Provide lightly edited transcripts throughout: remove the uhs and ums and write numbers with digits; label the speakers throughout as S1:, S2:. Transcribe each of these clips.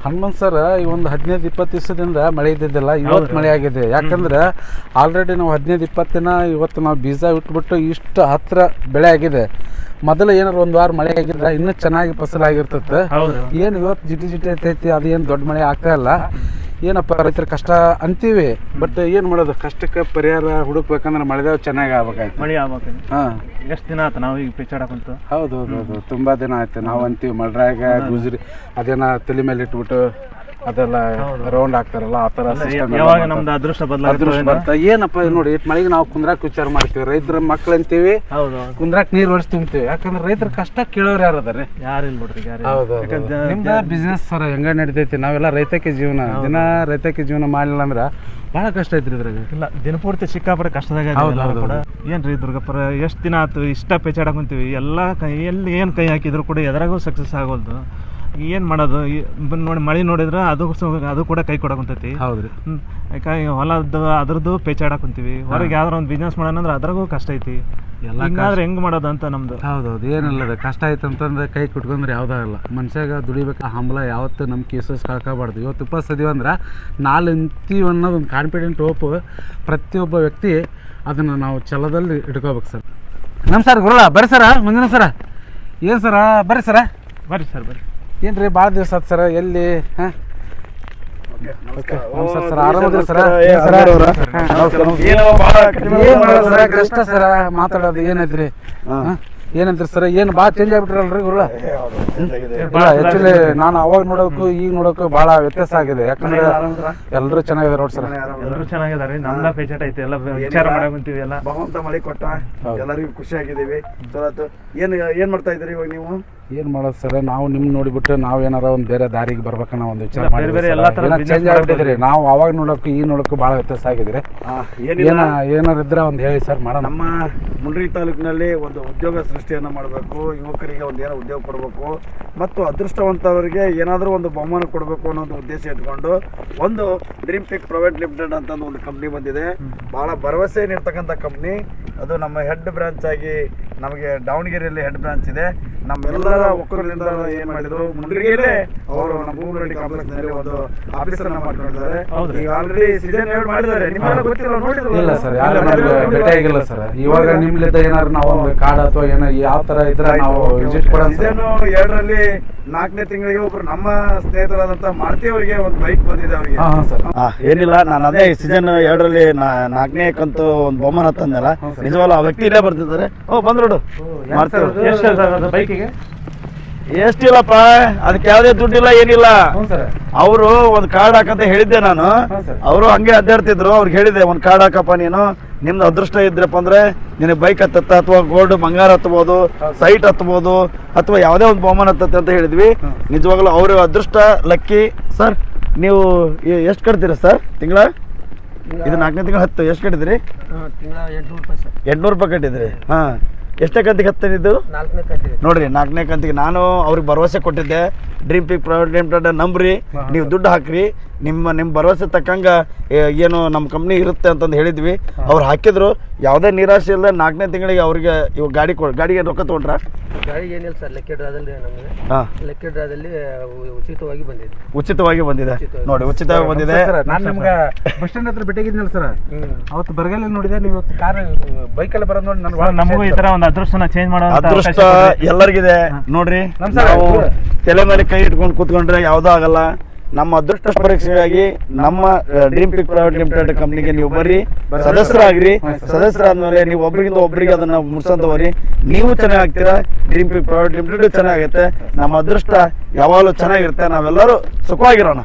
S1: Hanumanth sir ಈ ಒಂದು 15-20 ದಿವಸದಿಂದ ಮಳೆ ಇದ್ದಿದ್ದಿಲ್ಲ, ಇವತ್ತು ಮಳೆ ಆಗಿದೆ. ಯಾಕಂದ್ರೆ ಆಲ್ರೆಡಿ ನಾವು 15-20 ದಿನ ಇವತ್ತು ನಾವು ಬೀಜ ಇಟ್ಬಿಟ್ಟು ಇಷ್ಟು ಹತ್ತಿರ ಬೆಳೆ ಆಗಿದೆ. ಮೊದಲು ಏನಾರು ಒಂದು ವಾರ ಮಳೆ ಆಗಿದ್ರೆ ಇನ್ನೂ ಚೆನ್ನಾಗಿ ಫಸಲಾಗಿರ್ತದೆ. ಏನು ಇವತ್ತು ಜಿಟಿ ಐತೈತಿ, ಅದು ಏನು ದೊಡ್ಡ ಮಳೆ ಆಗ್ತಾ ಇಲ್ಲ. ಏನಪ್ಪ ರೈತರ ಕಷ್ಟ ಅಂತೀವಿ, ಬಟ್ ಏನು ಮಾಡೋದು, ಕಷ್ಟಕ್ಕೆ ಪರಿಹಾರ ಹುಡುಕ್ಬೇಕಂದ್ರೆ ಮಳೆದೇವ್ ಚೆನ್ನಾಗಿ ಆಗ್ಬೇಕಾಯ್ತು.
S2: ಮಳೆ ಆಗ್ಬೇಕು.
S1: ಹಾಂ,
S2: ಎಷ್ಟು ದಿನ ಆಯ್ತು ನಾವು ಈಗ ಪಿಚ್ಚಾಡಕ್ಕಂತ?
S1: ಹೌದು, ತುಂಬ ದಿನ ಆಯ್ತು. ನಾವು ಅಂತೀವಿ ಮಳ್ರಾಗ ಗುಜರಿ ಅದೇನ ತಲೆ ಮೇಲೆ ಇಟ್ಬಿಟ್ಟು ಅದೆಲ್ಲ ರೌಂಡ್ ಆಗ್ತಾರಲ್ಲ, ಆ ಥರ
S2: ಯಾವಾಗ ನಮ್ದು ಅದೃಷ್ಟ
S1: ಬರ್ತಾ ಏನಪ್ಪ ನೋಡಿ, ಮಳೆಗೆ ನಾವು ಕುಂದ್ರಾಕ್ ವಿಚಾರ ಮಾಡ್ತೀವಿ. ರೈತರ ಮಕ್ಳು ಅಂತೀವಿ, ಕುಂದ್ರಾಕ್ ನೀರು ಹೊಡಿಸಿ ತುಂಬ್ತೀವಿ. ಯಾಕಂದ್ರೆ ರೈತರ ಕಷ್ಟ ಕೇಳೋರು ಯಾರು ಅದಾರೆ?
S2: ಯಾರಿಲ್ಲ ಬಿಡ್ರಿ.
S1: ಹೌದು, ನಿಮ್ದು ಬಿಸ್ನೆಸ್ ಸರ್ ಹೆಂಗ ನಡಿತೈತಿ? ನಾವೆಲ್ಲ ರೈತಕ್ಕೆ ಜೀವನ, ದಿನ ರೈತಕ್ಕೆ ಜೀವನ ಮಾಡಲಿಲ್ಲ ಅಂದ್ರೆ ಭಾಳ ಕಷ್ಟ ಐತ್ರಿ ಇದ್ರಾಗ.
S2: ಇಲ್ಲ, ದಿನಪೂರ್ತಿ ಸಿಕ್ಕಾಪಟ್ಟೆ ಕಷ್ಟದಾಗ ಕೂಡ. ಏನ್ರಿ ದುರ್ಗಪ್ಪರ, ಎಷ್ಟು ದಿನ ಆಯ್ತು ಇಷ್ಟ ಪೇಚಾಡಕೊಂತೀವಿ, ಎಲ್ಲ ಎಲ್ಲಿ ಏನು ಕೈ ಹಾಕಿದ್ರು ಕೂಡ ಎದ್ರಾಗೂ ಸಕ್ಸಸ್ ಆಗೋಲ್ದು. ಏನು ಮಾಡೋದು ನೋಡಿ, ಮಳೆ ನೋಡಿದ್ರೆ ಅದು ಕೂಡ ಕೈ ಕೊಡಕೊಂತೈತಿ.
S1: ಹೌದ್ರಿ.
S2: ಯಾಕಂದ್ರೆ ಹೊಲದ್ದು ಅದ್ರದ್ದು ಪೇಚಾಡಕೊಂತೀವಿ. ಹೊರಗೆ ಯಾವ್ದಾರ ಒಂದು ಬಿಸ್ನೆಸ್ ಮಾಡೋಣ ಅಂದ್ರೆ ಅದ್ರಾಗೂ ಕಷ್ಟ ಐತಿ. ಹಿಂಗಾದ್ರೆ ಹೆಂಗ್ ಮಾಡೋದು ಅಂತ ನಮ್ದು.
S1: ಹೌದೌದು, ಏನಿಲ್ಲ ಕಷ್ಟ ಆಯ್ತು ಅಂತಂದ್ರೆ ಕೈ ಕುಟ್ಕೊಂಡ್ರೆ ಯಾವುದಾಗಲ್ಲ. ಮನುಷ್ಯಾಗ ದುಡಿಬೇಕು, ಹಂಬಲ ಯಾವತ್ತು ನಮ್ಮ ಕೇಸಸ್ ಕಳ್ಕೊಬಾರ್ದು. ಇವತ್ತು ಉಪಸ್ಥಿತೀವಿ ಅಂದ್ರೆ ನಾಳೆ ನಿಂತೀವಿ ಅನ್ನೋದು ಒಂದು ಕಾನ್ಫಿಡೆಂಟ್ ಹೋಪ್ ಪ್ರತಿಯೊಬ್ಬ ವ್ಯಕ್ತಿ ಅದನ್ನು ನಾವು ಛಲದಲ್ಲಿ ಇಟ್ಕೋಬೇಕು ಸರ್. ನಮಸ್ಕಾರ ಗುರುಳ, ಬರ್ರಿ ಸರ. ಮುಂದಿನ ಸರ ಏನು ಸರ? ಬರ್ರಿ ಸರ.
S2: ಬರ್ರಿ ಸರ್, ಬರ್ರಿ.
S1: ಏನು ರೀ, ಭಾಳ ದಿವಸ ಆಯ್ತು ಸರ, ಎಲ್ಲಿ? ಹಾಂ, ಸರ್ ಆರಾಮದ್ರಿ ಸರ? ಕಷ್ಟ ಸರ ಮಾತಾಡೋದು ಏನೈತ್ರಿ? ಏನಂತೀರಿ ಸರ್? ಏನು ಭಾಳ ಚೇಂಜ್ ಆಗ್ಬಿಟ್ರಲ್ರಿ ಗುರುಳ? ಆ್ಯಕ್ಚುಲಿ ನಾನು ಅವಾಗ ನೋಡೋಕು ಈಗ ನೋಡೋಕು ಭಾಳ ವ್ಯತ್ಯಾಸ ಆಗಿದೆ. ಯಾಕಂದ್ರೆ ಎಲ್ಲರೂ ಚೆನ್ನಾಗಿದ್ದಾರೆ ನೋಡಿ ಸರ್.
S2: ಎಲ್ಲರೂ ಚೆನ್ನಾಗಿದ್ದಾರೆ. ನಮ್ದ ಪೇಚಟ್ ಐತಿ, ಎಲ್ಲ ವಿಚಾರ ಮಾಡಕೊಂತೀವಿ. ಎಲ್ಲ
S3: ಭಗವಂತ ಮಳೆ ಕೊಟ್ಟ, ಎಲ್ಲರಿಗೂ ಖುಷಿ ಆಗಿದ್ದೀವಿ. ಏನ್ ಮಾಡ್ತಾ ಇದ್ದೀರಿ ಇವಾಗ ನೀವು?
S1: ಏನ್ ಮಾಡೋದು ಸರ್, ನಾವು ನಿಮ್ ನೋಡಿಬಿಟ್ಟು ನಾವ್ ಏನಾರ ಒಂದ್ ಬೇರೆ ದಾರಿಗೆ ಬರ್ಬೇಕನ್ನೋ ಒಂದು ವಿಚಾರ ಚೇಂಜ್ ಆಗ್ಬಿಟ್ಟಿದ್ರಿ. ನಾವು ಅವಾಗ ನೋಡೋಕು ಈ ನೋಡೋಕು ಭಾಳ ವ್ಯತ್ಯಾಸ ಆಗಿದ್ರಿ. ಏನಾರ ಇದ್ರೆ ಒಂದು ಹೇಳಿ ಸರ್, ಮಾಡೋಣ.
S3: ನಮ್ಮ ಮುಂಡ್ರಿ ತಾಲೂಕಿನಲ್ಲಿ ಒಂದು ಉದ್ಯೋಗ ಸೃಷ್ಟಿಯನ್ನು ಮಾಡಬೇಕು, ಯುವಕರಿಗೆ ಒಂದು ಏನೋ ಉದ್ಯೋಗ ಕೊಡಬೇಕು ಮತ್ತು ಅದೃಷ್ಟವಂತವರಿಗೆ ಏನಾದರೂ ಒಂದು ಬಹುಮಾನ ಕೊಡಬೇಕು ಅನ್ನೋ ಒಂದು ಉದ್ದೇಶ ಇಟ್ಕೊಂಡು ಒಂದು ಡ್ರೀಮ್ ಪಿಕ್ ಪ್ರೈವೇಟ್ ಲಿಮಿಟೆಡ್ ಅಂತ ಒಂದು ಕಂಪ್ನಿ ಬಂದಿದೆ. ಭಾಳ ಭರವಸೆ ನೀಡ್ತಕ್ಕಂಥ ಕಂಪ್ನಿ. ಅದು ನಮ್ಮ ಹೆಡ್ ಬ್ರಾಂಚ್ ಆಗಿ ನಮಗೆ ದಾವಣಗೆರೆಯಲ್ಲಿ ಹೆಡ್ ಬ್ರಾಂಚ್ ಇದೆ. ನಮ್ಮೆಲ್ಲರ ಒಕ್ಕೂಟದಿಂದ ಏನ್ ಮಾಡಿದ್ರು, ಮುಂಡ್ರಿಗೆಯಲ್ಲೇ ಅವರು ನಮ್ಮ ಭೂಮಿ ಕಾಂಪ್ಲೆಕ್ಸ್ ನಲ್ಲಿ ಒಂದು ಆಫೀಸನ್ನ ಮಾಡ್ಕೊಂಡಿದ್ದಾರೆ. ಈಗ ಆಲ್ರೆಡಿ ಸೀಸನ್ ಎರಡು ಮಾಡಿದ್ದಾರೆ. ನಿಮ್ಮೆಲ್ಲ ಗೊತ್ತಿಲ್ಲ, ನೋಡಿದ್ರು?
S1: ಇಲ್ಲ ಸರ್, ಯಾರು ಭೇಟಿ ಆಗಿಲ್ಲ ಸರ್. ಇವಾಗ ನಿಮ್ಲಿದ್ದ ಏನಾದ್ರು ನಾವು ಒಂದು ಕಾರ್ಡ್ ಅಥವಾ ಏನೋ ಯಾವ ತರ ಇದ್ರೆ ನಾವು ವಿಸಿಟ್ ಕೊಡೋಣ.
S3: ಸೀಸನ್ 2ರಲ್ಲಿ 4ನೇ ತಿಂಗಳಿಗೆ ಒಬ್ರು ನಮ್ಮ ಸ್ನೇಹಿತರಾದಂತ ಮಾರುತಿ ಅವರಿಗೆ ಒಂದು ಬೈಕ್ ಬಂದಿದೆ ಅವರಿಗೆ. ಏನಿಲ್ಲ, ನಾನು ಅದೇ ಸೀಸನ್ 2ರಲ್ಲಿ 4ನೇ ಕಂತು ಒಂದು ಬಹುಮಾನ ತಂದಲ್ಲ, ನಿಜವಾಗ್ಲೂ ಆ ವ್ಯಕ್ತಿ ಇಲ್ಲೇ ಬರ್ತಿದ್ದಾರೆ. ಬಂದ್ರೋಡು ಮಾರುತಿ ಅವರು.
S2: ಬೈಕಿಗೆ
S3: ಎಷ್ಟಿಲ್ಲಪ್ಪ, ಅದಕ್ಕೆ ಯಾವುದೇ ದುಡ್ಡಿಲ್ಲ, ಏನಿಲ್ಲ. ಅವರು ಒಂದು ಕಾರ್ಡ್ ಹಾಕಂತ ಹೇಳಿದ್ದೆ ನಾನು. ಅವರು ಹಂಗೆ ಅಡ್ಡಾಡ್ತಿದ್ರು. ಅವ್ರಿಗೆ ಹೇಳಿದೆ, ಒಂದು ಕಾರ್ಡ್ ಹಾಕಪ್ಪ ನೀನು, ನಿಮ್ದು ಅದೃಷ್ಟ ಇದ್ರಪ್ಪ ಅಂದ್ರೆ ನಿನಗೆ ಬೈಕ್ ಹತ್ತತ್ತ ಅಥವಾ ಗೋಲ್ಡ್ ಬಂಗಾರ ಹತ್ಬೋದು, ಸೈಟ್ ಹತ್ಬೋದು, ಅಥವಾ ಯಾವುದೇ ಒಂದು ಬಹುಮಾನ ಹತ್ತತ್ತೆ ಅಂತ ಹೇಳಿದ್ವಿ. ನಿಜವಾಗ್ಲೂ ಅವ್ರ ಅದೃಷ್ಟ ಲಕ್ಕಿ. ಸರ್, ನೀವು ಎಷ್ಟು ಕಟ್ತೀರಾ ಸರ್ ತಿಂಗಳ? ಇದು 4ನೇ ತಿಂಗಳು ಹತ್ತು. ಎಷ್ಟು ಕಟ್ಟಿದ್ರಿ? 800 ರೂಪಾಯಿ ಕಟ್ಟಿದ್ರಿ. ಹಾಂ, ಎಷ್ಟೇ ಕಂತಿಗೆ ಹತ್ತಿದ್ದು?
S4: 4ನೇ ಕಂತಿಗೆ.
S3: ನೋಡ್ರಿ, 4ನೇ ಕಂತಿಗೆ ನಾನು ಅವ್ರಿಗೆ ಭರವಸೆ ಕೊಟ್ಟಿದ್ದೆ, ಡ್ರೀಮ್ ಪಿಕ್ ಪ್ರೈವೇಟ್ ಲಿಮಿಟೆಡ್ ನಂಬ್ರಿ, ನೀವು ದುಡ್ಡು ಹಾಕ್ರಿ, ನಿಮ್ಮ ಭರವಸೆ ತಕ್ಕಂಗ ಏನು ನಮ್ಮ ಕಂಪ್ನಿ ಇರುತ್ತೆ ಅಂತಂದು ಹೇಳಿದ್ವಿ. ಅವ್ರು ಹಾಕಿದ್ರು. ಯಾವುದೇ ನಿರಾಶೆ ಇಲ್ಲದೆ 4ನೇ ತಿಂಗಳಿಗೆ ಅವ್ರಿಗೆ ಇವಾಗ ಗಾಡಿಗೆ ರೊಕ್ಕ ತೊಗೊಂಡ್ರ?
S4: ಗಾಡಿಗೆ ಏನಿಲ್ಲ ಸರ್, ಲೆಕ್ಕ ಡ್ರಾದಲ್ಲಿ ನಮಗೆ ಲೆಕ್ಕ ಡ್ರಾದಲ್ಲಿ
S3: ಉಚಿತವಾಗಿ ಬಂದಿದೆ. ನೋಡಿ, ಉಚಿತವಾಗಿ ಬಂದಿದೆ.
S1: ನಾನು ನಿಮ್ಗೆ ಬಸ್ ಸ್ಟ್ಯಾಂಡ್ ಹತ್ರ ಭೇಟಿಯಾಗಿದ್ನಲ್ಲ ಸರ್, ಅವತ್ತು ಬರಗಾಲ ನೋಡಿದೆ, ನೀವು ಕಾರ್ ಬೈಕಲ್ಲಿ ಬರೋದು ನೋಡಿ
S2: ನಮಗೂ ಈ ತರ ಒಂದು ಅದೃಷ್ಟನ ಚೇಂಜ್ ಮಾಡೋ
S3: ಅದೃಷ್ಟ ಎಲ್ಲರಿಗಿದೆ. ನೋಡ್ರಿ, ನಾವು ತಲೆ ಮೇಲೆ ಕೈ ಇಟ್ಕೊಂಡು ಕೂತ್ಕೊಂಡ್ರೆ ಯಾವುದೂ ಆಗಲ್ಲ. ನಮ್ಮ ಅದೃಷ್ಟ ಪರೀಕ್ಷೆಗಾಗಿ ನಮ್ಮ ಡ್ರೀಮ್ ಪಿಕ್ ಪ್ರೈವೇಟ್ ಲಿಮಿಟೆಡ್ ಕಂಪ್ನಿಗೆ ನೀವು ಬರ್ರಿ, ಸದಸ್ಯರಾಗ್ರಿ. ಸದಸ್ಯರಾದ್ಮೇಲೆ ನೀವು ಒಬ್ರಿಗಿಂತ ಒಬ್ರಿಗೆ ಅದನ್ನ ಮುಡ್ಸಂತವ್ರಿ. ನೀವು ಚೆನ್ನಾಗ್ತೀರಾ, ಡ್ರೀಮ್ ಪಿಕ್ ಪ್ರೈವೇಟ್ ಲಿಮಿಟೆಡ್ ಚೆನ್ನಾಗೈತೆ. ನಮ್ಮ ಅದೃಷ್ಟ ಯಾವಾಗಲೂ ಚೆನ್ನಾಗಿರುತ್ತೆ. ನಾವೆಲ್ಲರೂ ಸುಖವಾಗಿರೋಣ.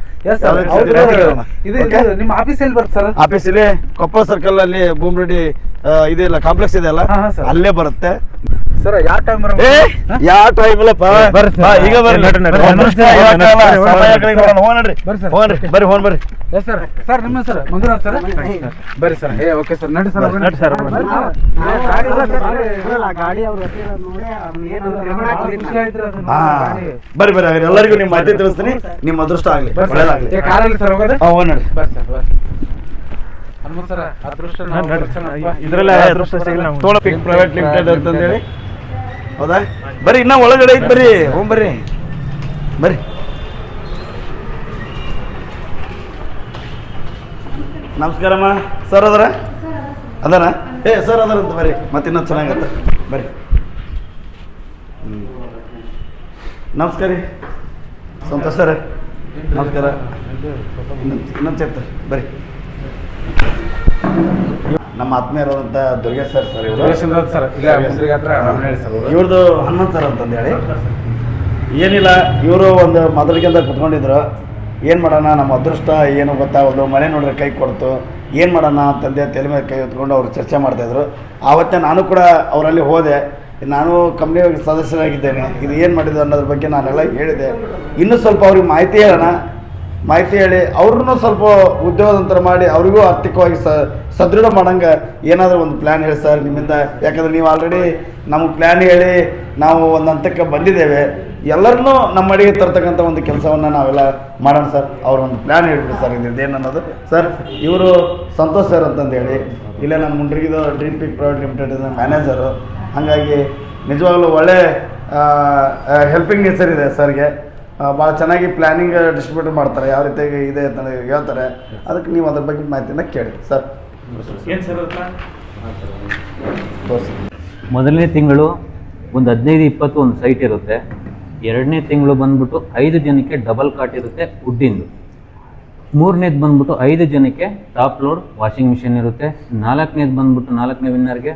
S1: ನಿಮ್ಮ ಆಫೀಸ್ ಎಲ್ಲಿ ಬರುತ್ತೆ ಸರ್?
S3: ಆಫೀಸ್ ಇಲ್ಲಿ ಕೊಪ್ಪಳ ಸರ್ಕಲ್ ಅಲ್ಲಿ ಭೂಮರೆಡ್ಡಿ ಇದೆಲ್ಲ ಕಾಂಪ್ಲೆಕ್ಸ್ ಇದೆಯಲ್ಲ, ಅಲ್ಲೇ ಬರುತ್ತೆ
S1: ಸರ್. ಯಾವ ಟೈಮ್
S3: ಇಲ್ಲಪ್ಪ, ಈಗ ಬರ್ರಿ.
S1: ಸರ್ ನಿಮ್ಮ ಸರ್ ಮಂಜುನಾಥ್ ಸರ್, ಬರ್ರಿ ಸರ್. ಓಕೆ ಸರ್, ನಡಿ ಸರ್.
S3: ಬರ್ರಿ ಎಲ್ಲರಿಗೂ ನಿಮ್ಮ ಮಾಹಿತಿ ತಿಳಿಸ್ತೀನಿ. ನಿಮ್ಮ ಅದೃಷ್ಟ ಆಗ್ಲಿ,
S1: ಕಾರಲ್ಲಿ ಸರ್ ಹೋಗೋದು.
S3: ನೋಡಿ
S2: ಇದ್ರಲ್ಲ ಅದೃಷ್ಟ
S3: ಪಿಕ್ ಪ್ರೈವೇಟ್ ಲಿಮಿಟೆಡ್ ಅಂತಂದೇಳಿ. ಹೌದಾ? ಬರ್ರಿ, ಇನ್ನ ಒಳಗಡೆ ಐತ್, ಬರ್ರಿ. ಬರ್ರಿ. ನಮಸ್ಕಾರಮ್ಮ. ಸರ್ ಅದರ ಅದಾರ? ಏ ಸರ್ ಅದಾರಂತ ಬರ್ರಿ, ಮತ್ತೆ ಇನ್ನೊಂದು ಚೆನ್ನಾಗತ್ತೆ ಬರ್ರಿ. ನಮಸ್ಕಾರ ರೀ ಸಂತೋಷ್ ಸರ್. ನಮಸ್ಕಾರ. ಇನ್ನೊಂದು ಚೇರ್ತಾರೆ ಬರ್ರಿ. ನಮ್ಮ ಆತ್ಮೀಯರಾದಂಥ ದುರ್ಗೇಶ್ ಸರ್ ಸರ್ ಇವ್ರದ್ದು ಹನುಮಂತ್ ಸರ್ ಅಂತಂದೇಳಿ. ಏನಿಲ್ಲ, ಇವರು ಒಂದು ಮೊದಲಿಗೆಂದ ಕುತ್ಕೊಂಡಿದ್ರು. ಏನು ಮಾಡೋಣ, ನಮ್ಮ ಅದೃಷ್ಟ ಏನು ಗೊತ್ತಾಗೋದು, ಮಳೆ ನೋಡಿದ್ರೆ ಕೈ ಕೊಡ್ತು, ಏನು ಮಾಡೋಣ ಅಂತಂದೆ ತಲೆ ಮೇಲೆ ಕೈ ಹೊತ್ಕೊಂಡು ಅವ್ರು ಚರ್ಚೆ ಮಾಡ್ತಾಯಿದ್ರು. ಆವತ್ತೇ ನಾನು ಕೂಡ ಅವರಲ್ಲಿ ಹೋದೆ. ನಾನು ಕಂಪ್ನಿ ಸದಸ್ಯರಾಗಿದ್ದೇನೆ, ಇದು ಏನು ಮಾಡಿದ್ದು ಅನ್ನೋದ್ರ ಬಗ್ಗೆ ನಾನೆಲ್ಲ ಹೇಳಿದೆ. ಇನ್ನೂ ಸ್ವಲ್ಪ ಅವ್ರಿಗೆ ಮಾಹಿತಿ ಹೇಳಿ ಅವ್ರನ್ನೂ ಸ್ವಲ್ಪ ಉದ್ಯೋಗದಂತರ ಮಾಡಿ ಅವರಿಗೂ ಆರ್ಥಿಕವಾಗಿ ಸದೃಢ ಮಾಡೋಂಗೆ ಏನಾದರೂ ಒಂದು ಪ್ಲ್ಯಾನ್ ಹೇಳಿ ಸರ್ ನಿಮ್ಮಿಂದ. ಯಾಕಂದರೆ ನೀವು ಆಲ್ರೆಡಿ ನಮಗೆ ಪ್ಲ್ಯಾನ್ ಹೇಳಿ ನಾವು ಒಂದು ಹಂತಕ್ಕೆ ಬಂದಿದ್ದೇವೆ. ಎಲ್ಲರನ್ನೂ ನಮ್ಮ ಅಡಿಗೆ ತರ್ತಕ್ಕಂಥ ಒಂದು ಕೆಲಸವನ್ನು ನಾವೆಲ್ಲ ಮಾಡೋಣ ಸರ್. ಅವ್ರು ಒಂದು ಪ್ಲ್ಯಾನ್ ಹೇಳ್ಬಿಡಿ ಸರ್ ಇದೇನು ಅನ್ನೋದು. ಸರ್ ಇವರು ಸಂತೋಷ್ ಸರ್ ಅಂತಂದೇಳಿ ಇಲ್ಲೇ ನಮ್ಮ ಮುಂಡ್ರಿಗಿದು ಡ್ರೀಮ್ ಪಿಕ್ ಪ್ರೈವೇಟ್ ಲಿಮಿಟೆಡ್ ಮ್ಯಾನೇಜರು. ಹಾಗಾಗಿ ನಿಜವಾಗ್ಲೂ ಒಳ್ಳೆ ಹೆಲ್ಪಿಂಗ್ ನೇಚರ್ ಇದೆ ಸರ್ಗೆ. ಭಾಳ ಚೆನ್ನಾಗಿ ಪ್ಲ್ಯಾನಿಂಗ್ ಡಿಸ್ಟ್ರಿಬ್ಯೂಟ್ ಮಾಡ್ತಾರೆ, ಯಾವ ರೀತಿಯಾಗಿ ಇದೆ ಅಂತ ಹೇಳ್ತಾರೆ. ಅದಕ್ಕೆ ನೀವು ಅದ್ರ ಬಗ್ಗೆ ಮಾಹಿತಿನ ಕೇಳಿ ಸರ್.
S2: ಏನು ಸರ್
S5: ಮೊದಲನೇ ತಿಂಗಳು ಒಂದು 15-20 ಒಂದು ಸೈಟ್ ಇರುತ್ತೆ. ಎರಡನೇ ತಿಂಗಳು ಬಂದ್ಬಿಟ್ಟು 5 ಜನಕ್ಕೆ ಡಬಲ್ ಕಾಟ್ ಇರುತ್ತೆ ವುಡ್ಡಿಂದು. ಮೂರನೇದು ಬಂದ್ಬಿಟ್ಟು 5 ಜನಕ್ಕೆ ಟಾಪ್ ಲೋಡ್ ವಾಷಿಂಗ್ ಮಿಷಿನ್ ಇರುತ್ತೆ. ನಾಲ್ಕನೇದು ಬಂದ್ಬಿಟ್ಟು 4ನೇ ವಿನ್ನರ್ಗೆ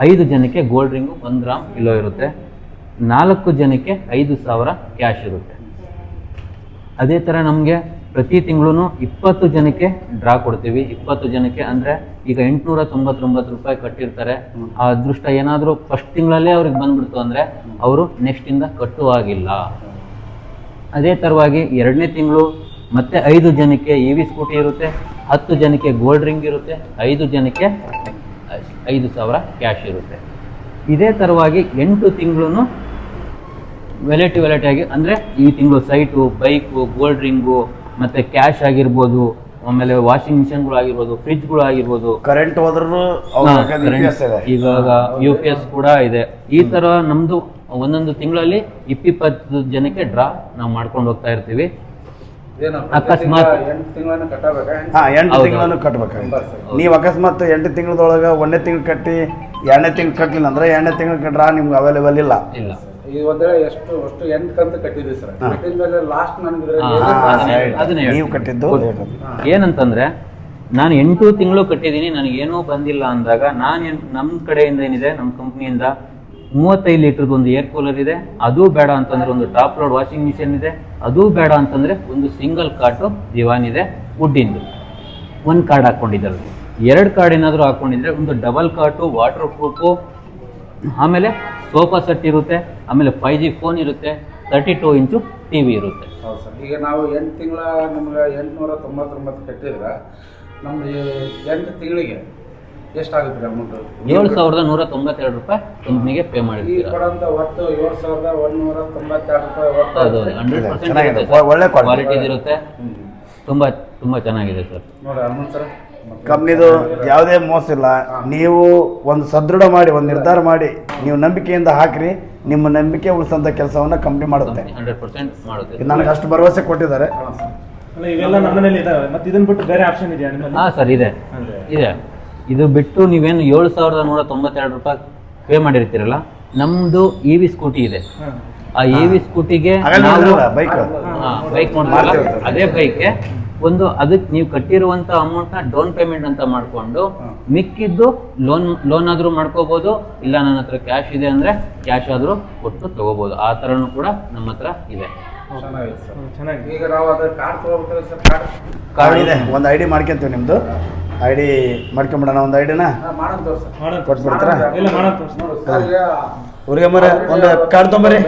S5: 5 ಜನಕ್ಕೆ ಗೋಲ್ಡ್ ರಿಂಗು 1 ಗ್ರಾಮ್ ಕಿಲೋ ಇರುತ್ತೆ. 4 ಜನಕ್ಕೆ 5,000 ಕ್ಯಾಶ್ ಇರುತ್ತೆ. ಅದೇ ಥರ ನಮಗೆ ಪ್ರತಿ ತಿಂಗಳು 20 ಜನಕ್ಕೆ ಡ್ರಾ ಕೊಡ್ತೀವಿ. 20 ಜನಕ್ಕೆ ಅಂದರೆ ಈಗ 899 ರೂಪಾಯಿ ಕಟ್ಟಿರ್ತಾರೆ. ಆ ಅದೃಷ್ಟ ಏನಾದರೂ ಫಸ್ಟ್ ತಿಂಗಳಲ್ಲೇ ಅವ್ರಿಗೆ ಬಂದ್ಬಿಡ್ತು ಅಂದರೆ ಅವರು ನೆಕ್ಸ್ಟಿಂದ ಕಟ್ಟುವಾಗಿಲ್ಲ. ಅದೇ ಥರವಾಗಿ ಎರಡನೇ ತಿಂಗಳು ಮತ್ತೆ 5 ಜನಕ್ಕೆ EV ಸ್ಕೂಟಿ ಇರುತ್ತೆ, 10 ಜನಕ್ಕೆ ಗೋಲ್ಡ್ ರಿಂಗ್ ಇರುತ್ತೆ, 5 ಜನಕ್ಕೆ 5,000 ಕ್ಯಾಶ್ ಇರುತ್ತೆ. ಇದೇ ಥರವಾಗಿ 8 ತಿಂಗಳು ವೆರೈಟಿ ಆಗಿ ಅಂದರೆ ಈ ತಿಂಗಳು ಸೈಟು, ಬೈಕು, ಗೋಲ್ಡ್ ರಿಂಗು ಮತ್ತು ಕ್ಯಾಶ್ ಆಗಿರ್ಬೋದು, ಆಮೇಲೆ ವಾಷಿಂಗ್ ಮಿಷಿನ್ಗಳು ಆಗಿರ್ಬೋದು, ಫ್ರಿಜ್ಗಳು ಆಗಿರ್ಬೋದು,
S3: ಕರೆಂಟ್ ಹೋದ್ರೂ
S5: ಇವಾಗ UPS ಕೂಡ ಇದೆ. ಈ ಥರ ನಮ್ಮದು ಒಂದೊಂದು ತಿಂಗಳಲ್ಲಿ 20 ಜನಕ್ಕೆ ಡ್ರಾ ನಾವು ಮಾಡ್ಕೊಂಡು ಹೋಗ್ತಾ ಇರ್ತೀವಿ. ಅಕಸ್ಮಾತ್
S3: 8 ತಿಂಗಳನ್ನು ಕಟ್ಬೇಕು. ನೀವು ಅಕಸ್ಮಾತ್ 8 ತಿಂಗಳದೊಳಗೆ 1ನೇ ತಿಂಗಳು ಕಟ್ಟಿ 2ನೇ ತಿಂಗಳು ಕಟ್ಟಲಿಲ್ಲ ಅಂದ್ರೆ 2ನೇ ತಿಂಗಳು ಕಟ್ಟ್ರೆ ನಿಮ್ಗೆ ಅವೈಲೇಬಲ್ ಇಲ್ಲ.
S1: ಈ ಒಂದೇ ಎಷ್ಟು 8 ಕಂತು ಕಟ್ಟಿದ್ವಿ ಸರ್. ಕಟ್ಟಿದ ಮೇಲೆ ಲಾಸ್ಟ್
S5: ಅದನ್ನೇ
S3: ನೀವು ಕಟ್ಟಿದ್ದು
S5: ಏನಂತಂದ್ರೆ ನಾನು 8 ತಿಂಗಳು ಕಟ್ಟಿದ್ದೀನಿ, ನನಗೇನೂ ಬಂದಿಲ್ಲ ಅಂದಾಗ ನಮ್ಮ ಕಡೆಯಿಂದ ಏನಿದೆ, ನಮ್ಮ ಕಂಪ್ನಿಯಿಂದ 35 ಲೀಟರ್ದು ಒಂದು ಏರ್ ಕೂಲರ್ ಇದೆ, ಅದೂ ಬೇಡ ಅಂತಂದ್ರೆ ಒಂದು ಟಾಪ್ ಲೋಡ್ ವಾಷಿಂಗ್ ಮಿಷಿನ್ ಇದೆ, ಅದೂ ಬೇಡ ಅಂತಂದ್ರೆ ಒಂದು ಸಿಂಗಲ್ ಕಾಟು ದಿವಾನ್ ಇದೆ ವುಡ್ಡಿಂದು. 1 ಕಾರ್ಡ್ ಹಾಕೊಂಡಿದ್ದಾರೆ. 2 ಕಾರ್ಡ್ ಏನಾದರೂ ಹಾಕೊಂಡಿದ್ರೆ ಒಂದು ಡಬಲ್ ಕಾಟು ವಾಟರ್ ಪ್ರೂಫು, ಆಮೇಲೆ ಸೋಫಾ ಸೆಟ್ ಇರುತ್ತೆ, ಆಮೇಲೆ 5G ಫೋನ್ ಇರುತ್ತೆ, 32 ಇಂಚು TV ಇರುತ್ತೆ.
S1: ಹೌದು ಸರ್. ಈಗ ನಾವು 8 ತಿಂಗಳ ನಿಮ್ಗೆ 899 ಕಟ್ಟಿದ್ರೆ ನಮ್ದು 8 ತಿಂಗಳಿಗೆ ಎಷ್ಟಾಗುತ್ತೆ ಅಮೌಂಟ್?
S5: 7,192 ರೂಪಾಯಿ ಕಂಪ್ನಿಗೆ ಪೇ ಮಾಡಿರ್ತೀರ.
S1: ಒಟ್ಟು 7,192 ರೂಪಾಯಿ.
S5: 100% ಒಳ್ಳೆ ಕ್ವಾಲಿಟಿ ಇರುತ್ತೆ. ತುಂಬ ಚೆನ್ನಾಗಿದೆ ಸರ್.
S1: ನೋಡಿ ಹನುಮಂತ್ ಸರ್,
S3: ಕಂಪ್ನಿದು ಯಾವುದೇ ಮೋಸ ಇಲ್ಲ. ನೀವು ಒಂದು ಸದೃಢ ಮಾಡಿ, ಒಂದು ನಿರ್ಧಾರ ಮಾಡಿ, ನೀವು ನಂಬಿಕೆಯಿಂದ ಹಾಕ್ರಿ. ನಿಮ್ಮ ನಂಬಿಕೆ ಉಳಿಸೋಂಥ ಕೆಲಸವನ್ನು ಕಂಪ್ನಿ ಮಾಡುತ್ತೆ.
S5: 100% ಮಾಡುತ್ತೆ.
S3: ನನಗೆ ಅಷ್ಟು ಭರವಸೆ ಕೊಟ್ಟಿದ್ದಾರೆ.
S2: ಇವೆಲ್ಲ ನಮ್ಮನೇಲಿ ಇದಾವೆ. ಮತ್ತೆ ಇದನ್ನ ಬಿಟ್ಟು ಬೇರೆ ಆಪ್ಷನ್ ಇದೆಯಾ ನಿಮ್ಮಲ್ಲಿ?
S5: ಹಾಂ ಸರ್, ಇದೆ. ಇದು ಬಿಟ್ಟು ನೀವೇನು 7,192 ರೂಪಾಯಿ ಪೇ ಮಾಡಿರ್ತೀರಲ್ಲ, ನಮ್ಮದು EV ಸ್ಕೂಟಿ ಇದೆ. ಆ EV ಸ್ಕೂಟಿಗೆ ಬೈಕ್ ನೋಡ್ತೀರಲ್ಲ, ಅದೇ ಬೈಕ್ಗೆ ಒಂದು ಅದಕ್ಕೆ ನೀವು ಕಟ್ಟಿರುವಂಥ ಅಮೌಂಟ್ನ ಡೌನ್ ಪೇಮೆಂಟ್ ಅಂತ ಮಾಡಿಕೊಂಡು ಮಿಕ್ಕಿದ್ದು ಲೋನ್ ಆದರೂ ಮಾಡ್ಕೋಬೋದು, ಇಲ್ಲ ನನ್ನ ಹತ್ರ ಕ್ಯಾಶ್ ಇದೆ ಅಂದರೆ ಕ್ಯಾಶ್ ಆದರೂ ಕೊಟ್ಟು ತೊಗೋಬೋದು. ಆ ಥರನೂ ಕೂಡ ನಮ್ಮ ಹತ್ರ ಇದೆ.
S1: ಚೆನ್ನಾಗಿದೆ. ಈಗ ನಾವು ಅದು ಕಾರ್ಡ್ ತೊಗೊಳ್ಬಿಟ್ಟು ಸರ್,
S3: ಕಾರ್ಡ್ ಇದೆ. ಒಂದು ID ಮಾಡ್ಕೊಂತೀವಿ. ನಿಮ್ಮದು ID ಮಾಡ್ಕೊಂಬಿಡೋಣ. ಒಂದು ಐಡಿನ ಕೊಟ್ಬಿಡ್ತೀರಾ? ಊರಿಗೆ ಮರ ಒಂದು ಕಾರ್ಡ್ ತೊಂಬರಿ.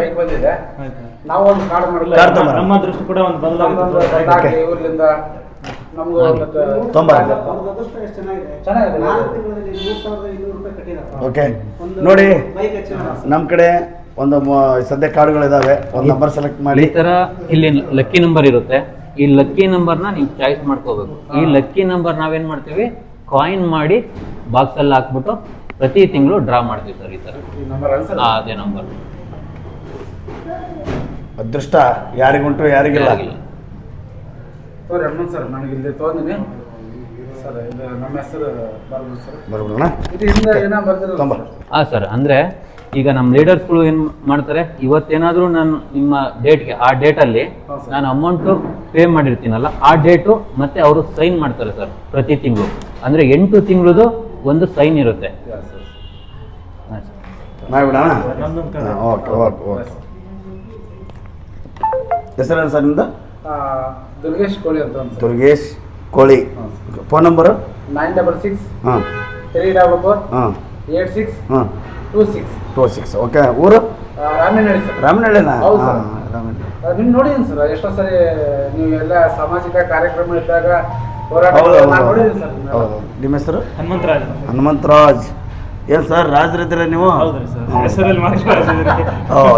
S1: ನಾವು ಒಂದು ಕಾರ್ಡ್ ಮಾಡಿ
S2: ನಮ್ಮ ದೃಷ್ಟಿ ಕೂಡ ಒಂದು ಬದಲಾಗುತ್ತೆ.
S1: ಇವರಿಂದ ನಮ್ಗೆ
S3: ಓಕೆ ನೋಡಿ, ನಮ್ಮ ಕಡೆ ಒಂದು ಸದ್ಯ ಕಾರ್ಡ್ಗಳಿದಾವೆ. ಒಂದು ನಂಬರ್ ಸೆಲೆಕ್ಟ್ ಮಾಡಿ.
S5: ಈ ಥರ ಇಲ್ಲಿ ಲಕ್ಕಿ ನಂಬರ್ ಇರುತ್ತೆ. ಈ ಲಕ್ಕಿ ನಂಬರ್ನ ನೀವು ಚಾಯ್ಸ್ ಮಾಡ್ಕೋಬೇಕು. ಈ ಲಕ್ಕಿ ನಂಬರ್ ನಾವೇನು ಮಾಡ್ತೀವಿ, ಕಾಯಿನ್ ಮಾಡಿ ಬಾಕ್ಸಲ್ಲಿ ಹಾಕ್ಬಿಟ್ಟು ಪ್ರತಿ ತಿಂಗಳು ಡ್ರಾ ಮಾಡ್ತೀವಿ ಸರ್. ಈ ಥರ ಅದೇ ನಂಬರ್.
S3: ಅದೃಷ್ಟ ಯಾರಿಗುಂಟು ಯಾರಿಗಿಲ್ಲ.
S1: ಸರ್ ನನಗೆ ಇಲ್ಲಿ ತೊಗೊಂಡಿನಿ. ಸರ್ ಇದು ನಮ್ಮ ಹೆಸರು ಬರ್ಬೋದು ಸರ್.
S3: ಬರ್ಬೋಣ
S1: ಇದು ಹಿಂದೆ ಏನೋ ಬರ್ದಿರಲ್ಲ
S3: ತೊಂಬ
S5: ಹಾಂ ಸರ್, ಅಂದರೆ ಈಗ ನಮ್ಮ ಲೀಡರ್ಸ್ಗಳು ಏನು ಮಾಡ್ತಾರೆ, ಇವತ್ತೇನಾದರೂ ನಾನು ನಿಮ್ಮ ಡೇಟ್ಗೆ ಆ ಡೇಟಲ್ಲಿ ನಾನು ಅಮೌಂಟು ಪೇ ಮಾಡಿರ್ತೀನಲ್ಲ ಆ ಡೇಟು ಮತ್ತೆ ಅವರು ಸೈನ್ ಮಾಡ್ತಾರೆ ಸರ್ ಪ್ರತಿ ತಿಂಗಳು. ಅಂದರೆ 8 ತಿಂಗಳದು ಒಂದು ಸೈನ್ ಇರುತ್ತೆ. ಹಾಂ ಸರ್.
S3: ಮಾಡಿಬಿಡೋಣ.
S2: ನಮ್ದೊಂದು ಕಡೆ.
S3: Okay okay okay. ಹೆಸರೇನು ಸರ್ ನಿಮ್ದು?
S1: ದುರ್ಗೇಶ್ ಕೋಳಿ ಅಂತ ಒಂದು ಸರ್.
S3: ದುರ್ಗೇಶ್ ಕೋಳಿ. Phone number?
S1: 966
S3: ಹಾಂ
S1: 344
S3: ಹಾಂ
S1: 86
S3: ಹಾಂ
S1: 26.
S3: 26. ಓಕೆ. ಊರು?
S1: ರಾಮನಹಳ್ಳಿ ಸರ್.
S3: ರಾಮನಹಳ್ಳಿನಾ?
S1: ಹೌದು ಸರ್.
S3: ಹಾಂ ರಾಮನಹಳ್ಳಿ.
S1: ನಿಮ್ ನೋಡಿದೀನಿ ಸರ್ ಎಷ್ಟೋ ಸರಿ ನೀವು ಎಲ್ಲ ಸಾಮಾಜಿಕ ಕಾರ್ಯಕ್ರಮ ಇದ್ದಾಗ ಹೋರಾಟ
S3: ಹೌದು
S1: ನಾನು
S3: ಹೌದು
S1: ನೋಡಿದ್ದೀನಿ ಸರ್ ನಿಮ್ಮನ್ನ.
S3: ಹೌದು. ನಿಮ್ಮ ಹೆಸರು?
S2: ಹನುಮಂತರಾಜ್.
S3: ಹನುಮಂತರಾಜ್. ಏನು ಸರ್ ರಾಜರಿದ್ದೀರ ನೀವು?
S2: ಹೌದ್ರಿ ಸರ್, ಹೆಸರಲ್ಲಿ ಮಾತ್ರ ರಾಜರಿದ್ದೀರಿ.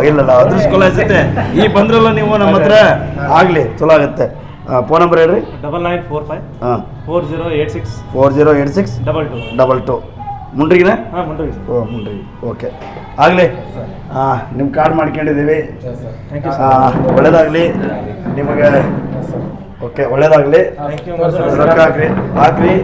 S3: ಇಲ್ಲಲ್ಲ ಅದೃಷ್ಟಕಲ ಅನ್ಸುತ್ತೆ. ಈ ಬಂದ್ರಲ್ಲ ನೀವು ನಮ್ಮ ಹತ್ರ, ಆಗಲಿ ಚಲೋ ಆಗುತ್ತೆ. ಫೋನ್ ನಂಬರ್ ಹೇಳ್ರಿ.
S2: 9945
S3: ಹಾಂ
S2: 4086
S3: 4086
S2: 22.
S3: ಮುಂಡ್ರಿಗಿನ?
S2: ಹಾಂ ಮುಂಡ್ರಿ.
S3: ಓ ಮುಂಡ್ರಿ. ಓಕೆ ಆಗಲಿ. ನಿಮ್ಮ ಕಾರ್ಡ್ ಮಾಡ್ಕೊಂಡಿದ್ದೀವಿ.
S1: Yes, sir.
S2: Thank you sir.
S3: ಒಳ್ಳೇದಾಗಲಿ ನಿಮಗೆ. ಓಕೆ ಒಳ್ಳೇದಾಗಲಿ.
S2: Thank you.
S3: ರೊಕ್ಕ ಹಾಕ್ರಿ.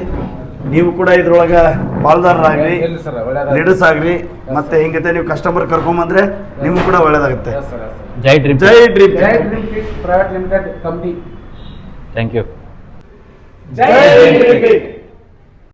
S3: ನೀವು ಕೂಡ ಇದ್ರೊಳಗೆ ಪಾಲ್ದಾರರಾಗ್ರಿ,
S1: ಎಲ್ಲಿ ಸರ್ ಒಳ್ಳೆಯದಾಗಿ.
S3: ಲೀಡರ್ಸ್ ಆಗ್ರಿ. ಮತ್ತೆ ಹಿಂಗತೆ ನೀವು ಕಸ್ಟಮರ್ ಕರ್ಕೊಂಬಂದ್ರೆ ನಿಮ್ಗೆ ಕೂಡ ಒಳ್ಳೇದಾಗುತ್ತೆ.
S1: Yes, sir, yes, sir.
S5: Jai drip.
S3: Jai drip.
S1: Jai drip private limited company.
S5: Thank you.
S1: Jai drip.